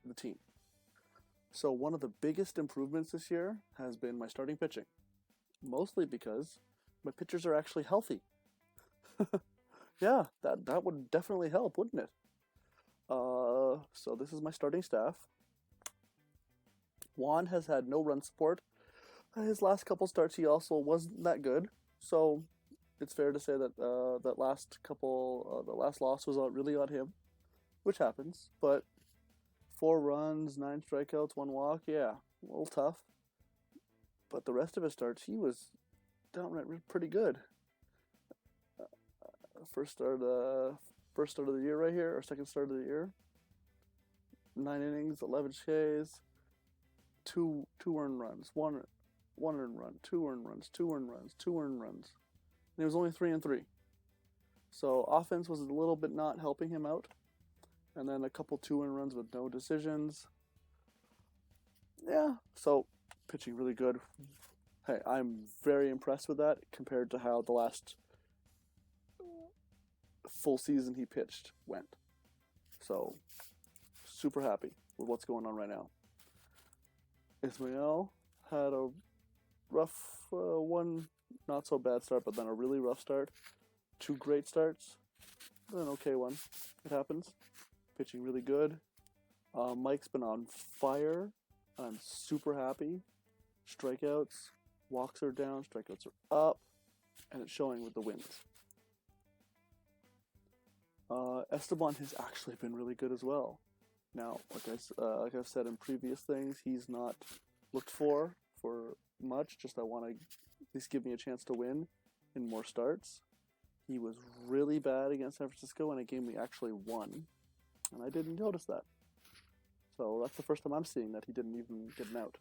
the team. So one of the biggest improvements this year has been my starting pitching, mostly because my pitchers are actually healthy. Yeah, that would definitely help, wouldn't it? So this is my starting staff. Juan has had no run support. His last couple starts, he also wasn't that good. So it's fair to say that the last loss was really on him, which happens. But 4 runs, 9 strikeouts, 1 walk, yeah, a little tough. But the rest of his starts, he was downright pretty good. First start, first start of the year right here, or second start of the year. 9 innings, 11 Ks, two earned runs, one earned run, 2 earned runs, 2 earned runs, 2 earned runs. And he was only 3-3. So offense was a little bit not helping him out. And then a couple 2 earned runs with no decisions. Yeah, so pitching really good. Hey, I'm very impressed with that compared to how the last full season he pitched went. So super happy with what's going on right now. Ismael had a rough one not so bad start, but then a really rough start. 2 great starts, then an okay one. It happens. Pitching really good. Mike's been on fire. I'm super happy. Strikeouts, walks are down, strikeouts are up, and it's showing with the wins. Esteban has actually been really good as well. Now, like I've said in previous things, he's not looked for much. Just I want to at least give me a chance to win in more starts. He was really bad against San Francisco in a game we actually won, and I didn't notice that. So that's the first time I'm seeing that he didn't even get an out.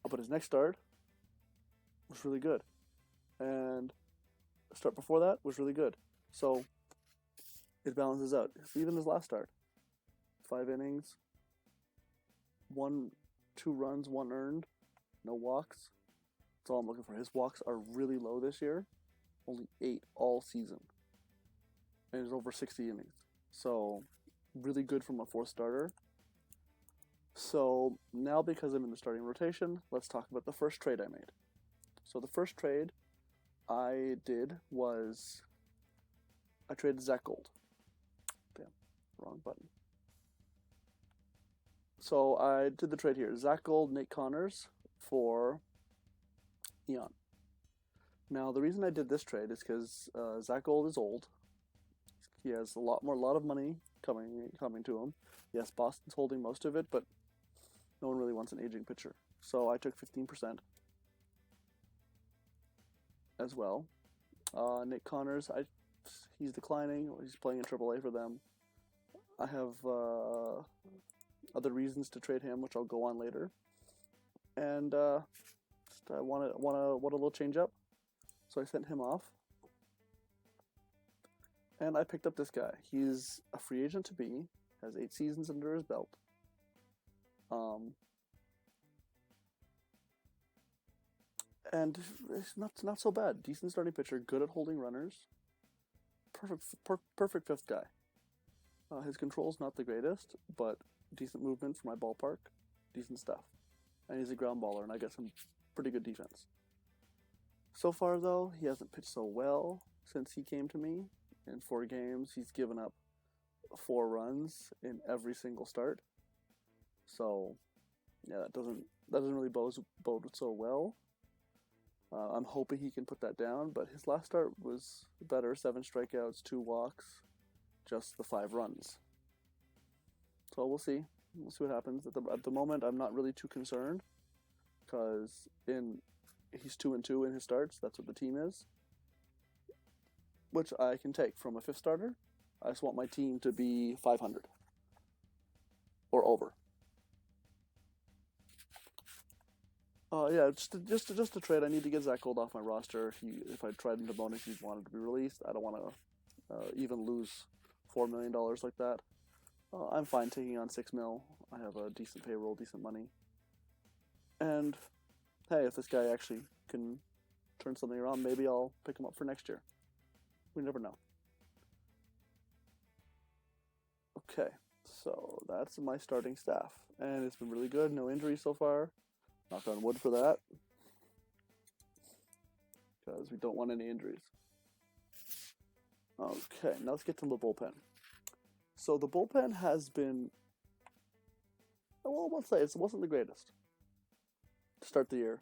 But his next start was really good, and the start before that was really good. So it balances out. Even his last start, 5 innings, 2 runs, 1 earned, no walks. That's all I'm looking for. His walks are really low this year, only 8 all season, and it's over 60 innings. So really good from a fourth starter. So now, because I'm in the starting rotation, let's talk about the first trade I made. So the first trade I did was I traded Zach Gold. Damn, wrong button. So I did the trade here. Zach Gold, Nate Connors for Ian. Now the reason I did this trade is because Zach Gold is old. He has a lot of money coming to him. Yes, Boston's holding most of it, but no one really wants an aging pitcher. So I took 15% as well. Nick Connors, he's declining. He's playing in AAA for them. I have other reasons to trade him, which I'll go on later. And just I want a little change up, so I sent him off. And I picked up this guy. He's a free agent to be, has 8 seasons under his belt. And it's not so bad. Decent starting pitcher, good at holding runners. Perfect fifth guy. His control's not the greatest, but decent movement for my ballpark, decent stuff. And he's a ground baller, and I got some pretty good defense. So far, though, he hasn't pitched so well since he came to me. In 4 games, he's given up 4 runs in every single start. So, yeah, that doesn't really bode so well. I'm hoping he can put that down, but his last start was better. 7 strikeouts, 2 walks, just the 5 runs. So we'll see. We'll see what happens. At the moment, I'm not really too concerned because he's 2-2 in his starts. That's what the team is, which I can take from a 5th starter. I just want my team to be 500 or over. Yeah, just to trade. I need to get Zach Gold off my roster. If I tried him to bonus, he wanted to be released. I don't want to even lose $4 million like that. I'm fine taking on $6 million. I have a decent payroll, decent money. And hey, if this guy actually can turn something around, maybe I'll pick him up for next year. We never know. Okay, So that's my starting staff, and it's been really good. No injuries so far. Knock on wood for that, because we don't want any injuries. Okay, now let's get to the bullpen. So the bullpen has been, well, let's say it wasn't the greatest to start the year.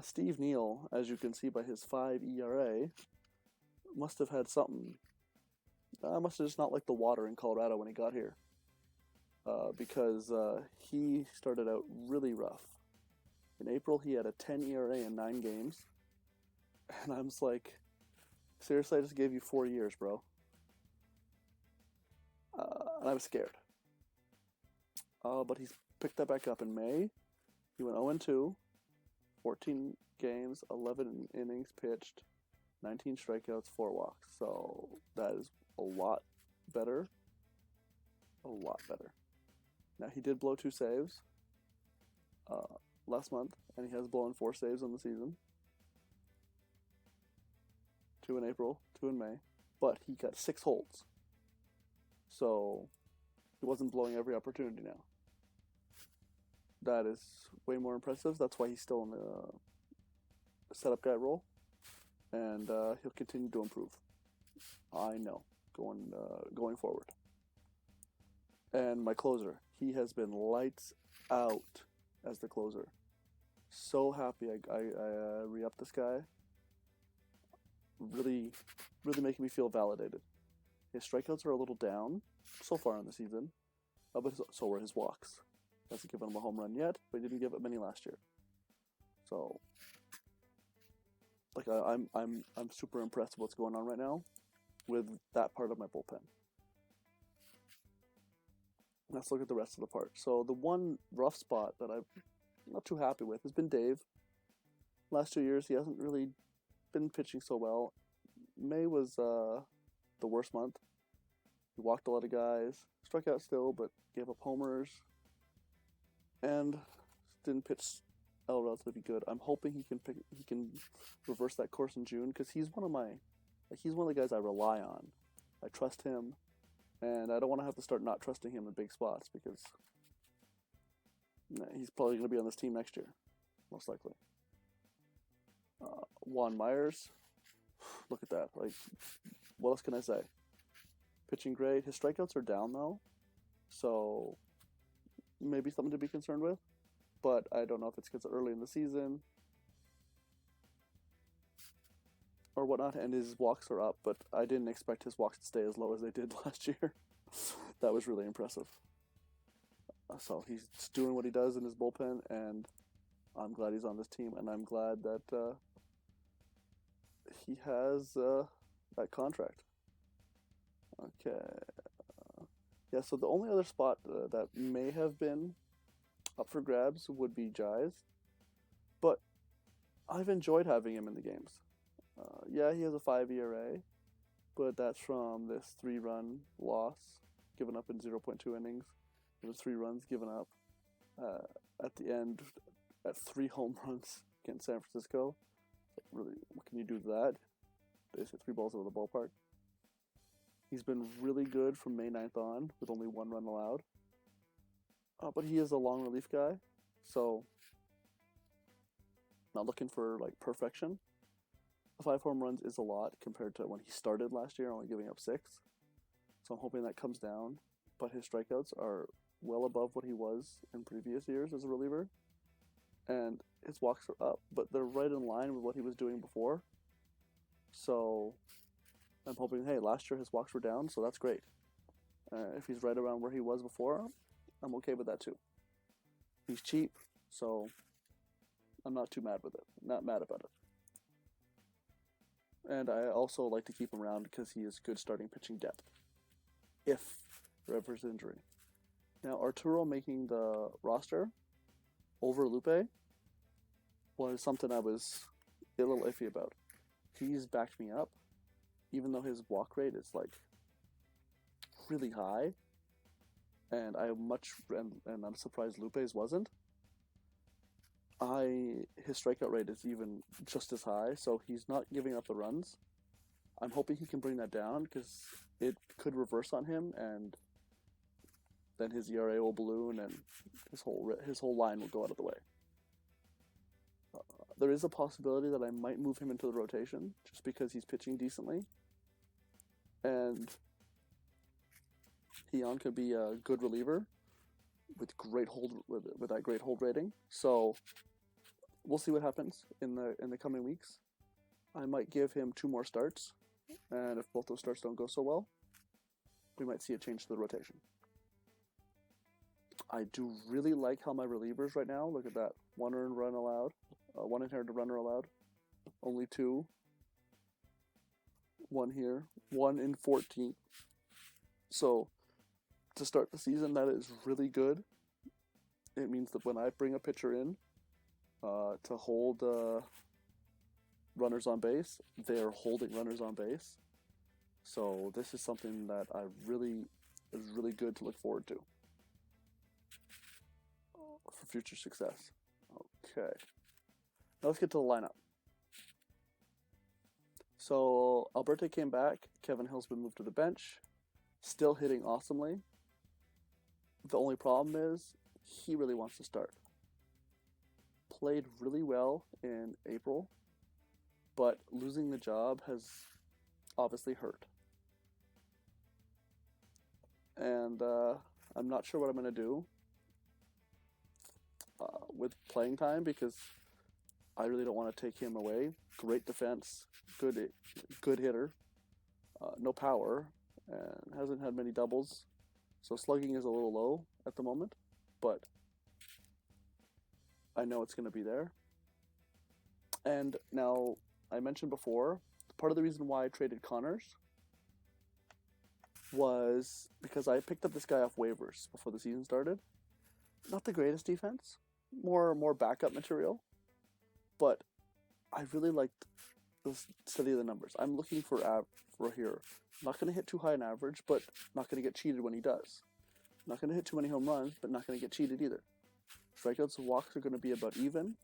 Steve Neal, as you can see by his 5 ERA, must have had something. Must have just not liked the water in Colorado when he got here. Because he started out really rough. In April, he had a 10 ERA in 9 games. And I'm just like, seriously, I just gave you 4 years, bro. And I was scared. But he's picked that back up in May. He went 0-2, 14 games, 11 innings pitched, 19 strikeouts, 4 walks. So that is a lot better. A lot better. Now, he did blow 2 saves last month, and he has blown 4 saves on the season. 2 in April, 2 in May. But he got 6 holds. So he wasn't blowing every opportunity now. That is way more impressive. That's why he's still in the setup guy role. And he'll continue to improve. I know, going forward. And my closer, he has been lights out as the closer. So happy I re-upped this guy. Really, really making me feel validated. His strikeouts are a little down so far in the season, but so were his walks. Hasn't given him a home run yet, but he didn't give up many last year. So, like I'm super impressed with what's going on right now with that part of my bullpen. Let's look at the rest of the part. So the one rough spot that I'm not too happy with has been Dave. Last 2 years, he hasn't really been pitching so well. May was the worst month. He walked a lot of guys, struck out still, but gave up homers, and didn't pitch out relatively good. I'm hoping he can reverse that course in June, because he's one of the guys I rely on. I trust him. And I don't want to have to start not trusting him in big spots, because he's probably going to be on this team next year, most likely. Juan Myers, look at that. Like, what else can I say? Pitching great. His strikeouts are down, though, so maybe something to be concerned with. But I don't know if it's because early in the season or whatnot, and his walks are up, but I didn't expect his walks to stay as low as they did last year. That was really impressive. So he's doing what he does in his bullpen, and I'm glad he's on this team, and I'm glad that he has that contract. Okay. Yeah, so the only other spot that may have been up for grabs would be Jies, but I've enjoyed having him in the games. Yeah, he has a 5 ERA, but that's from this 3-run loss given up in 0.2 innings. It was 3 runs given up at the end at 3 home runs against San Francisco. So really, what can you do to that? They hit 3 balls over the ballpark. He's been really good from May 9th on with only 1 run allowed. But he is a long relief guy, so not looking for like perfection. 5 home runs is a lot compared to when he started last year, only giving up 6. So I'm hoping that comes down. But his strikeouts are well above what he was in previous years as a reliever. And his walks are up, but they're right in line with what he was doing before. So I'm hoping, hey, last year his walks were down, so that's great. If he's right around where he was before, I'm okay with that too. He's cheap, so I'm not too mad with it. Not mad about it. And I also like to keep him around because he is good starting pitching depth. If Rivers' injury. Now, Arturo making the roster over Lupe was something I was a little iffy about. He's backed me up, even though his walk rate is like really high, and I'm surprised Lupe's wasn't. His strikeout rate is even just as high, so he's not giving up the runs. I'm hoping he can bring that down because it could reverse on him, and then his ERA will balloon and his whole line will go out of the way. There is a possibility that I might move him into the rotation just because he's pitching decently, and Heon could be a good reliever with that great hold rating. So we'll see what happens in the coming weeks. I might give him 2 more starts, and if both those starts don't go so well, we might see a change to the rotation. I do really like how my relievers right now, look at that, 1 earned run allowed, 1 inherited runner allowed, only 2, 1 here, 1 in 14. So to start the season, that is really good. It means that when I bring a pitcher in to hold runners on base, they're holding runners on base. So this is something that is really good to look forward to for future success. Okay. Now let's get to the lineup. So Alberto came back. Kevin Hill's been moved to the bench. Still hitting awesomely. The only problem is he really wants to start. Played really well in April, but losing the job has obviously hurt. And I'm not sure what I'm going to do with playing time because I really don't want to take him away. Great defense, good hitter, no power, and hasn't had many doubles. So slugging is a little low at the moment, but I know it's going to be there. And now, I mentioned before, part of the reason why I traded Connors was because I picked up this guy off waivers before the season started. Not the greatest defense, more backup material, but I really liked the study of the numbers. I'm looking for here. Not going to hit too high an average, but not going to get cheated when he does. Not going to hit too many home runs, but not going to get cheated either. Strikeouts and walks are going to be about even,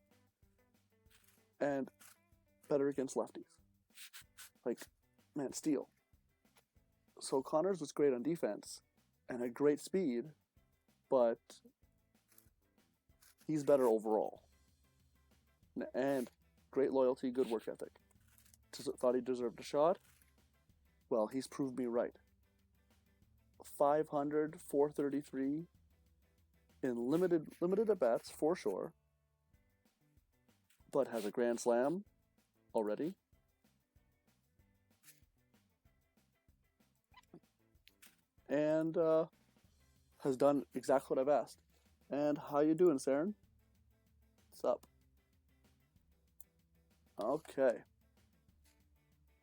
and better against lefties. Like, man, steal. So Connors was great on defense and had great speed, but he's better overall. And great loyalty, good work ethic. Thought he deserved a shot? Well, he's proved me right. 500, 433 in limited at-bats for sure, but has a grand slam already. And has done exactly what I've asked. And how you doing, Saren? What's up? Okay.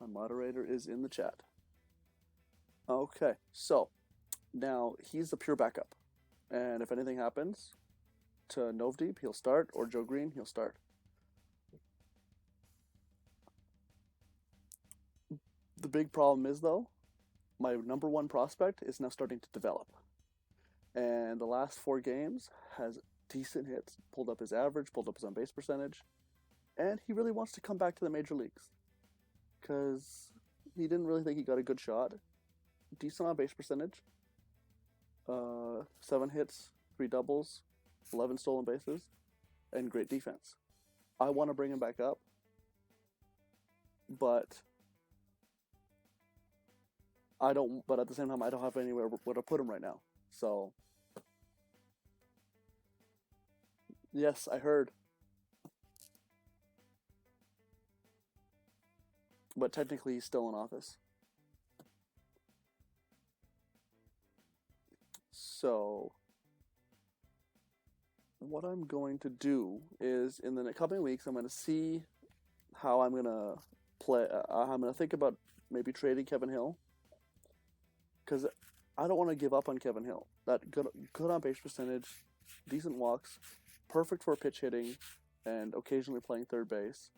My moderator is in the chat. Okay, so now he's a pure backup. And if anything happens to Novdeep, he'll start, or Joe Green, he'll start. The big problem is, though, my number 1 prospect is now starting to develop. And the last 4 games has decent hits, pulled up his average, pulled up his on-base percentage, and he really wants to come back to the major leagues because he didn't really think he got a good shot. Decent on-base percentage, 7 hits, 3 doubles, 11 stolen bases, and great defense. I want to bring him back up, but But at the same time, I don't have anywhere where to put him right now. So, yes, I heard. But technically, he's still in office. So, what I'm going to do is, in the coming weeks, I'm going to see how I'm going to play. I'm going to think about maybe trading Kevin Hill, because I don't want to give up on Kevin Hill. That good on base percentage, decent walks, perfect for pitch hitting, and occasionally playing third base.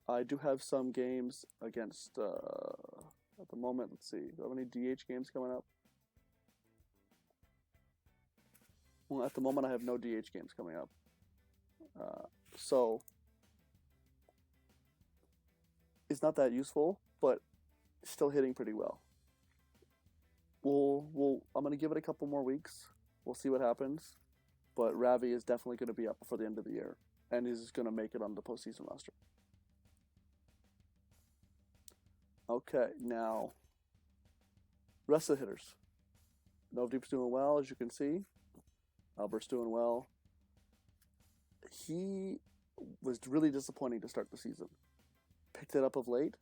I do have some games against, at the moment, let's see, do I have any DH games coming up? Well, at the moment, I have no DH games coming up. So, it's not that useful, but still hitting pretty well. I'm going to give it a couple more weeks, We'll see what happens. But Ravi is definitely going to be up before the end of the year, and he's going to make it on the postseason roster. Okay, now, rest of the hitters. Novdeep's doing well, as you can see. Albert's doing well. He was really disappointing to start the season. Picked it up of late,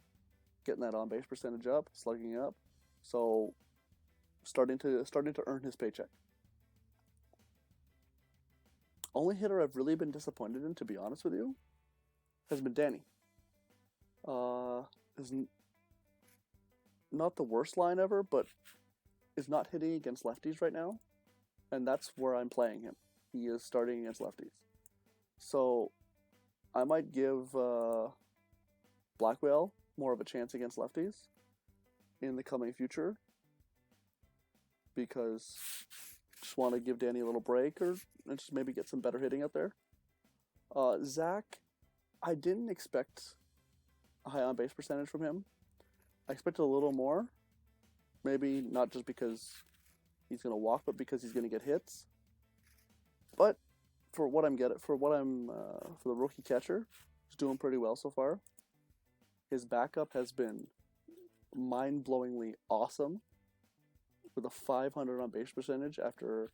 getting that on-base percentage up, slugging up. So, starting to earn his paycheck. Only hitter I've really been disappointed in, to be honest with you, has been Danny. Is not the worst line ever, but is not hitting against lefties right now, and that's where I'm playing him. He is starting against lefties. So, I might give Blackwell more of a chance against lefties in the coming future, because just want to give Danny a little break and just maybe get some better hitting out there. Zach, I didn't expect a high on-base percentage from him. I expected a little more. Maybe not just because he's going to walk, but because he's going to get hits. But for the rookie catcher, he's doing pretty well so far. His backup has been mind-blowingly awesome, with a 500 on base percentage after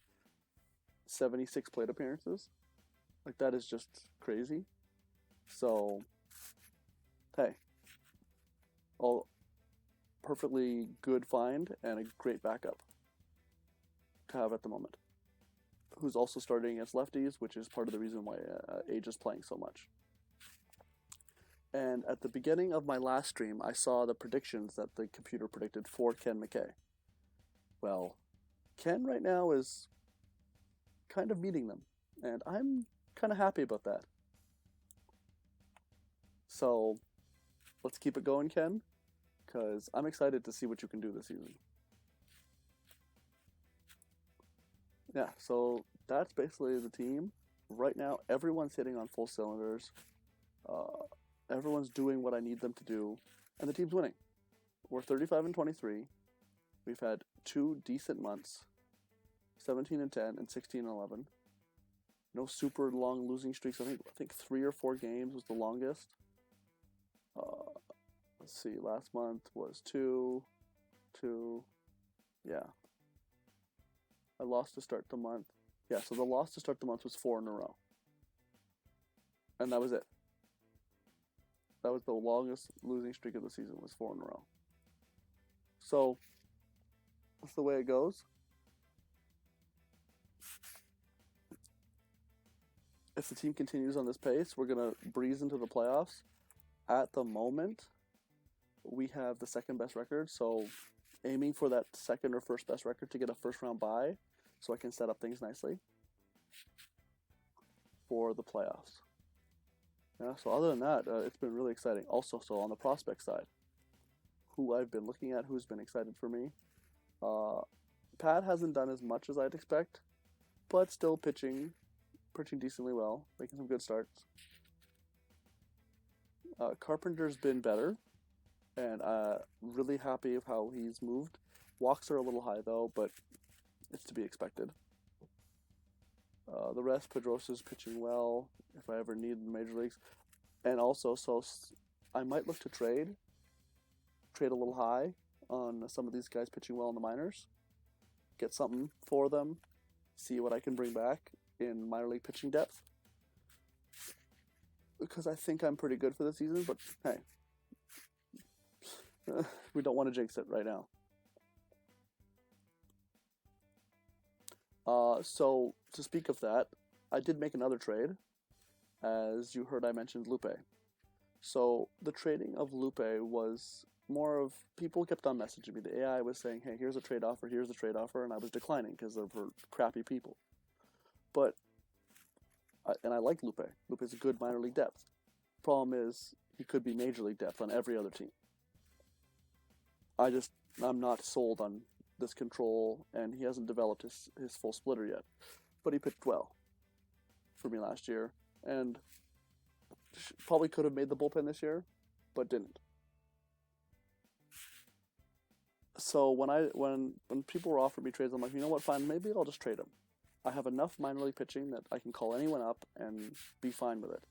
76 plate appearances. Like, that is just crazy. So, hey, all perfectly good find and a great backup to have at the moment. Who's also starting against lefties, which is part of the reason why Age is playing so much. And at the beginning of my last stream, I saw the predictions that the computer predicted for Ken McKay. Well, Ken right now is kind of meeting them, and I'm kind of happy about that. So, let's keep it going, Ken, because I'm excited to see what you can do this season. Yeah, so that's basically the team. Right now, everyone's hitting on full cylinders. Everyone's doing what I need them to do, and the team's winning. We're 35-23. We've had 2 decent months, 17-10 and 16-11. No super long losing streaks. I think 3 or 4 games was the longest. Let's see. Last month was 2. Yeah. I lost to start the month. Yeah, so the loss to start the month was 4 in a row. And that was it. That was the longest losing streak of the season, was 4 in a row. So, that's the way it goes. If the team continues on this pace, we're going to breeze into the playoffs. At the moment, we have the second best record, so aiming for that second or first best record to get a first round bye so I can set up things nicely for the playoffs. Yeah, so other than that, it's been really exciting. Also, so on the prospect side, who I've been looking at, who's been excited for me. Pat hasn't done as much as I'd expect, but still pitching decently well, making some good starts. Carpenter's been better, and really happy of how he's moved. Walks are a little high though, but it's to be expected. The rest, Pedrosa's pitching well if I ever need the major leagues. And also, so I might look to trade a little high on some of these guys pitching well in the minors. Get something for them, see what I can bring back in minor league pitching depth. Because I think I'm pretty good for the season, but hey, we don't want to jinx it right now. So, to speak of that, I did make another trade. As you heard, I mentioned Lupe. So, the trading of Lupe was more of, people kept on messaging me. The AI was saying, hey, here's a trade offer, and I was declining because they were crappy people. But, and I like Lupe. Lupe's a good minor league depth. Problem is, he could be major league depth on every other team. I'm not sold on this control, and he hasn't developed his full splitter yet. But he pitched well for me last year, and probably could have made the bullpen this year, but didn't. So when people were offering me trades, I'm like, you know what, fine, maybe I'll just trade him. I have enough minor league pitching that I can call anyone up and be fine with it.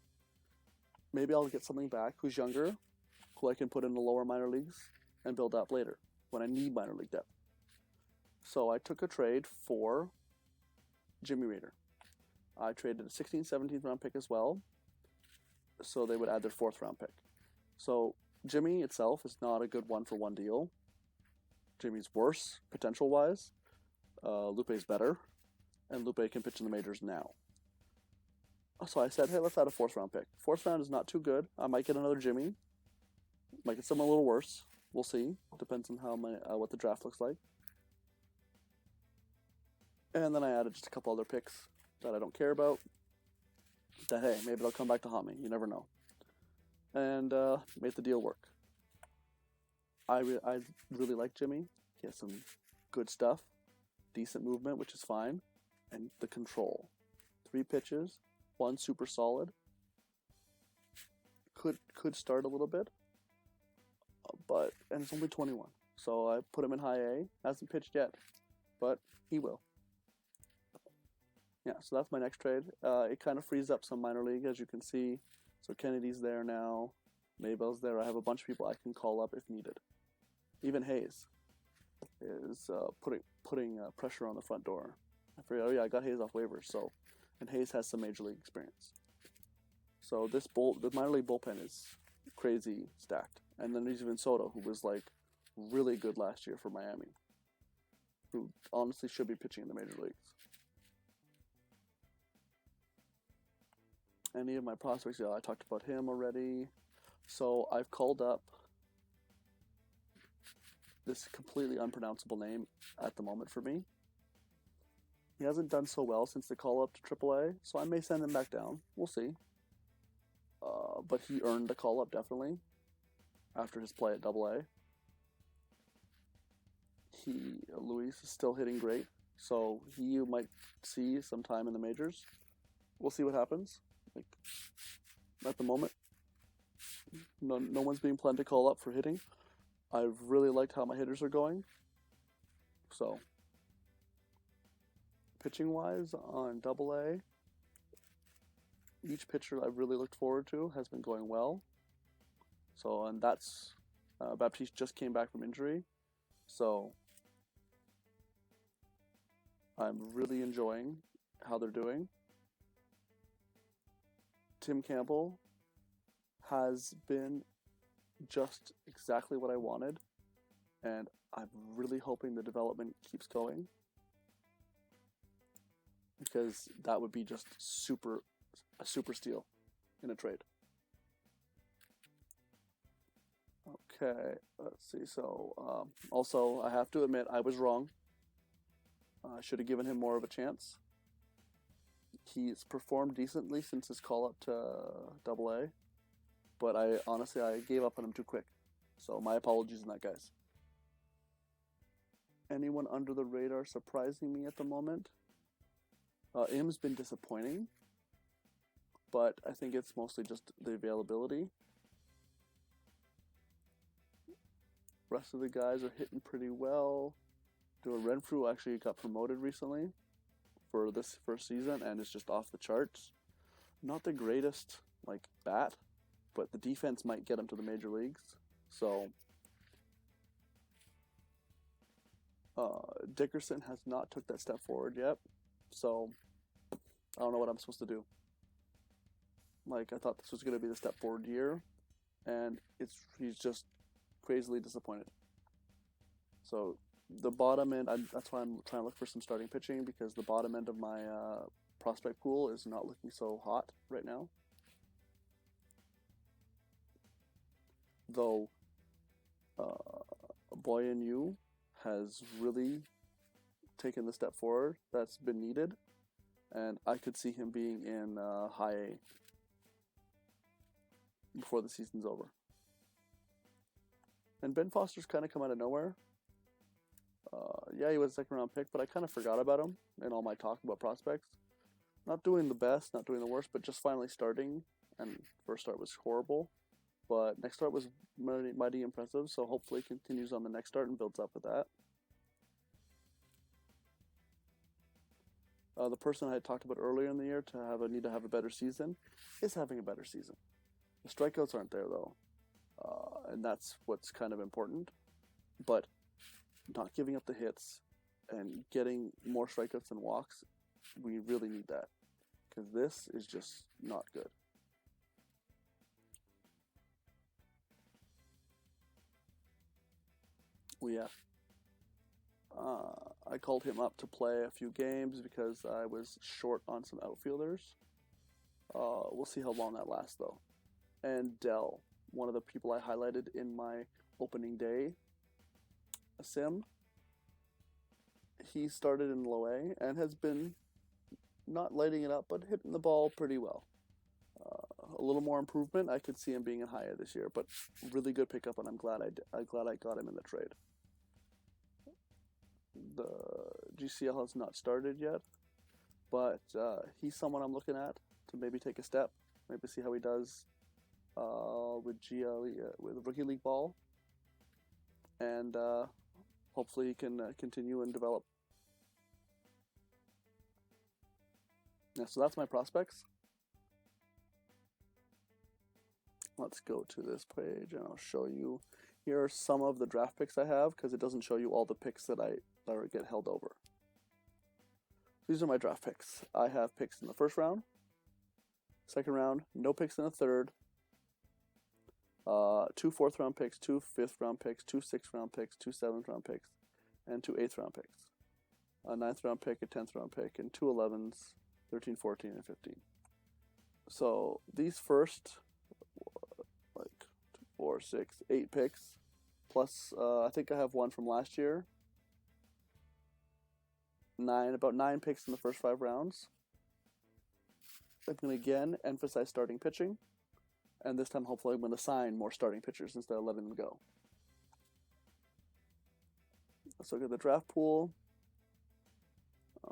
Maybe I'll get something back who's younger, who I can put in the lower minor leagues and build up later when I need minor league depth. So I took a trade for Jimmy Rader. I traded a 16th, 17th round pick as well, so they would add their 4th round pick. So Jimmy itself is not a good 1-for-1 deal. Jimmy's worse, potential-wise. Lupe's better, and Lupe can pitch in the majors now. So I said, hey, let's add a 4th round pick. 4th round is not too good. I might get another Jimmy. Might get someone a little worse. We'll see. Depends on what the draft looks like. And then I added just a couple other picks that I don't care about. That, hey, maybe they'll come back to haunt me. You never know. And made the deal work. I really like Jimmy. He has some good stuff. Decent movement, which is fine. And the control. 3 pitches. 1 super solid. Could start a little bit. And it's only 21. So I put him in high A. Hasn't pitched yet. But he will. Yeah, so that's my next trade. It kind of frees up some minor league, as you can see. So Kennedy's there now. Maybell's there. I have a bunch of people I can call up if needed. Even Hayes is putting pressure on the front door. I forget. Oh yeah, I got Hayes off waivers. And Hayes has some major league experience. So the minor league bullpen is crazy stacked. And then there's even Soto, who was like really good last year for Miami, who honestly should be pitching in the major leagues. Any of my prospects, yeah, I talked about him already. So I've called up this completely unpronounceable name at the moment for me. He hasn't done so well since the call up to AAA, so I may send him back down. We'll see. But he earned the call up definitely after his play at AA. Luis is still hitting great, so you might see some time in the majors. We'll see what happens. Like, at the moment, no one's being planned to call up for hitting. I've really liked how my hitters are going. So, pitching-wise on AA, each pitcher I've really looked forward to has been going well. So, and that's Baptiste just came back from injury, so I'm really enjoying how they're doing. Tim Campbell has been just exactly what I wanted, and I'm really hoping the development keeps going, because that would be just a super steal in a trade. Okay, let's see. So, also, I have to admit, I was wrong. I should have given him more of a chance. He's performed decently since his call up to AA, but I gave up on him too quick. So my apologies on that, guys. Anyone under the radar surprising me at the moment? Im's been disappointing, but I think it's mostly just the availability. Rest of the guys are hitting pretty well. Renfrew actually got promoted recently for this first season, and it's just off the charts. Not the greatest bat, but the defense might get him to the major leagues. So Dickerson has not took that step forward yet. So I don't know what I'm supposed to do. I thought this was going to be the step forward year, and he's just crazily disappointed. So the bottom end, that's why I'm trying to look for some starting pitching, because the bottom end of my prospect pool is not looking so hot right now. Though Boyan Yu has really taken the step forward that's been needed, and I could see him being in high A before the season's over. And Ben Foster's kind of come out of nowhere. Yeah, he was a second round pick, but I kind of forgot about him in all my talk about prospects. Not doing the best, not doing the worst, but just finally starting. And first start was horrible, but next start was mighty impressive. So hopefully he continues on the next start and builds up with that. The person I had talked about earlier in the year to need to have a better season is having a better season. The strikeouts aren't there though, and that's what's kind of important. But not giving up the hits and getting more strikeouts and walks, we really need that because this is just not good. I called him up to play a few games because I was short on some outfielders. We'll see how long that lasts though. And Dell, one of the people I highlighted in my opening day sim, he started in low A and has been not lighting it up, but hitting the ball pretty well. A little more improvement. I could see him being in high A this year, but really good pickup, and I'm glad I got him in the trade. The GCL has not started yet, but he's someone I'm looking at to maybe take a step, maybe see how he does with GLE with Rookie League ball, and hopefully he can continue and develop. Yeah, so that's my prospects. Let's go to this page and I'll show you. Here are some of the draft picks I have because it doesn't show you all the picks that get held over. These are my draft picks. I have picks in the first round, second round, no picks in the third, 2 4th round picks, 2 5th round picks, 2 6th round picks, 2 7th round picks, and 2 8th round picks. A 9th round pick, a 10th round pick, and 2 11s, 13, 14, and 15. So these first, 4, 6, 8 picks, plus I think I have one from last year. About 9 picks in the first 5 rounds. I'm going to again emphasize starting pitching, and this time hopefully I'm going to sign more starting pitchers instead of letting them go. Let's look at the draft pool.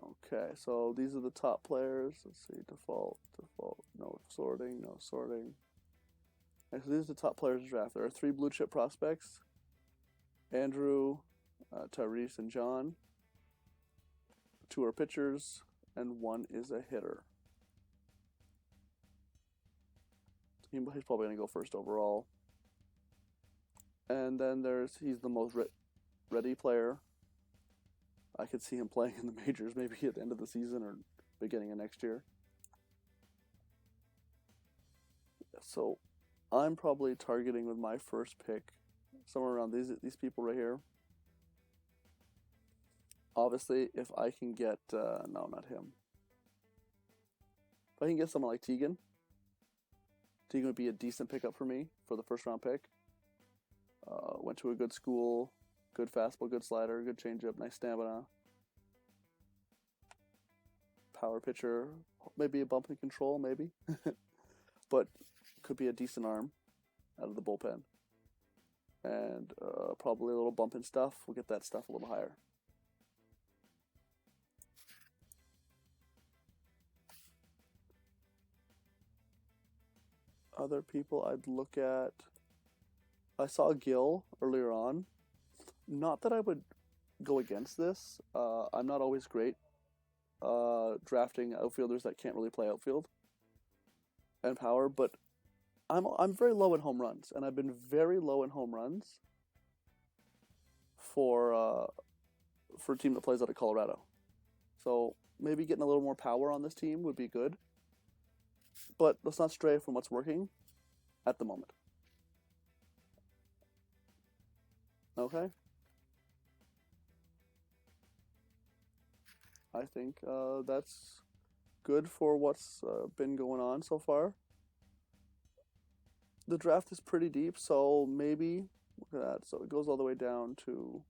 Okay, so these are the top players. Let's see, default, no sorting. Okay, so these are the top players to draft. There are 3 blue chip prospects: Andrew, Tyrese, and John. 2 are pitchers, and 1 is a hitter. He's probably going to go first overall. And then he's the most ready player. I could see him playing in the majors maybe at the end of the season or beginning of next year. So I'm probably targeting with my first pick somewhere around these people right here. Obviously, if I can get no, not him. If I can get someone like Tegan would be a decent pickup for me for the first round pick. Went to a good school, good fastball, good slider, good changeup, nice stamina. Power pitcher, maybe a bump in control, maybe. But could be a decent arm out of the bullpen. And probably a little bump in stuff. We'll get that stuff a little higher. Other people I'd look at. I saw Gil earlier on. Not that I would go against this. I'm not always great drafting outfielders that can't really play outfield and power, but I'm very low in home runs, and I've been very low in home runs for a team that plays out of Colorado. So maybe getting a little more power on this team would be good. But let's not stray from what's working at the moment. Okay? I think that's good for what's been going on so far. The draft is pretty deep, so maybe, look at that, so it goes all the way down to,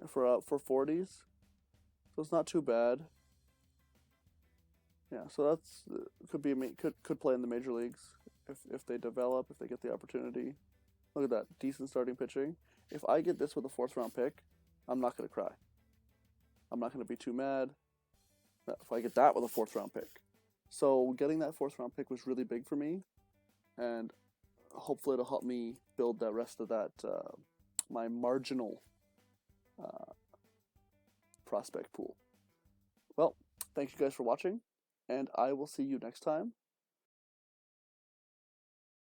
for 40s, so it's not too bad. Yeah, so that's could play in the major leagues if they develop, if they get the opportunity. Look at that, decent starting pitching. If I get this with a 4th round pick, I'm not going to cry. I'm not going to be too mad if I get that with a 4th round pick. So getting that 4th round pick was really big for me, and hopefully it'll help me build the rest of that my marginal prospect pool. thank you guys for watching, and I will see you next time